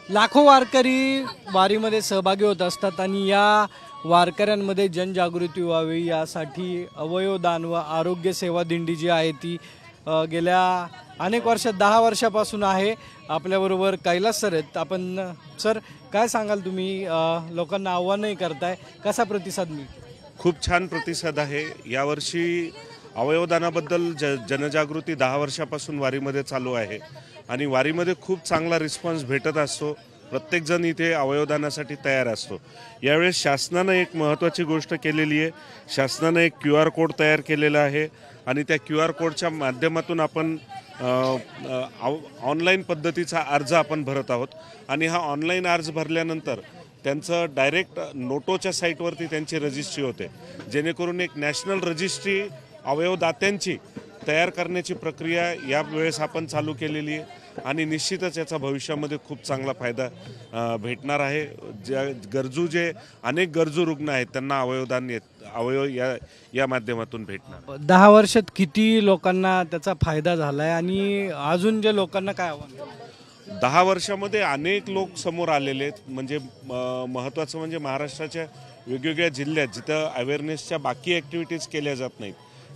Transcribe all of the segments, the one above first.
लाखो वारकरी वारीमध्ये सहभागी होत असतात आणि या वारकऱ्यांमध्ये जनजागृती व्हावी यासाठी अवयवदान व आरोग्य सेवा दिंडी जी आहे ती गेल्या अनेक वर्षात 10 वर्षापासून आहे। आपल्याबरोबर कैलास सर आहेत। आपण सर काय सांगाल तुम्ही लोकांना आव्हानही करताय, कसा प्रतिसाद मिळतो? खूप छान प्रतिसाद आहे। यावर्षी अवयवदानाबद्दल जनजागृती 10 वर्षापासून वारीमध्ये चालू आहे आणि वारीमध्ये खूप चांगला रिस्पॉन्स भेटत असतो। प्रत्येकजण इथे अवयवदानासाठी तयार असतो। यावेळेस शासनानं एक महत्त्वाची गोष्ट केलेली आहे। शासनानं एक QR कोड तयार केलेला आहे आणि त्या QR कोडच्या माध्यमातून आपण ऑनलाईन पद्धतीचा अर्ज आपण भरत आहोत आणि हा ऑनलाईन अर्ज भरल्यानंतर त्यांचं डायरेक्ट नोटोच्या साईटवरती त्यांची रजिस्ट्री होते, जेणेकरून एक नॅशनल रजिस्ट्री अवयवदात्यांची तयार करण्याची प्रक्रिया या वेळेस आपण चालू केलेली आहे आणि निश्चितच याचा भविष्यामध्ये खूप चांगला फायदा भेटणार आहे। जे अनेक गरजू रुग्ण आहेत त्यांना अवयव या माध्यमातून भेटणार। 10 वर्षात किती लोकांना त्याचा फायदा झालाय आणि अजून जे लोकांना काय आव्हान? 10 वर्षामध्ये अनेक लोक समोर आलेले आहेत। म्हणजे महत्त्वाचं म्हणजे महाराष्ट्राच्या वेगवेगळ्या जिल्ह्यात जिथं अवेअरनेसच्या बाकी ॲक्टिव्हिटीज केल्या जात नाहीत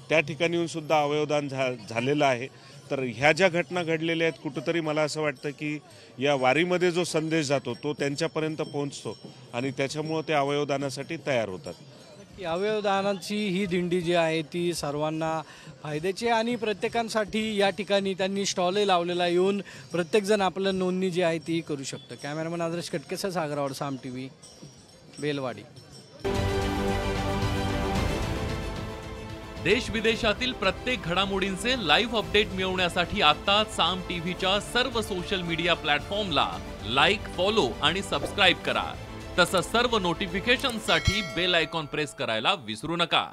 त्या ठिकाणी येऊन सुद्धा अवयवदान झालेलं आहे। तर ह्या ज्या घटना घडलेल्या आहेत कुठंतरी मला असं वाटतं की या वारीमध्ये जो संदेश जातो तो त्यांच्यापर्यंत पोहोचतो आणि त्याच्यामुळं ते अवयवदानासाठी तयार होतात। अवयवदानाची ही दिंडी जी आहे ती सर्वांना फायद्याची आणि प्रत्येकांसाठी या ठिकाणी त्यांनी स्टॉलही लावलेला येऊन प्रत्येकजण आपलं नोंदणी जी आहे ती करू शकतं। कॅमेरामन आदर्श कटकेसह सागरावर साम TV बेलवाडी। देश विदेशातील प्रत्येक घडामोडींचे लाईव्ह अपडेट मिळवण्यासाठी आता साम टीव्हीच्या सर्व सोशल मीडिया प्लॅटफॉर्मला लाईक, फॉलो आणि सबस्क्राईब करा। तसंच सर्व नोटिफिकेशनसाठी बेल आयकॉन प्रेस करायला विसरू नका।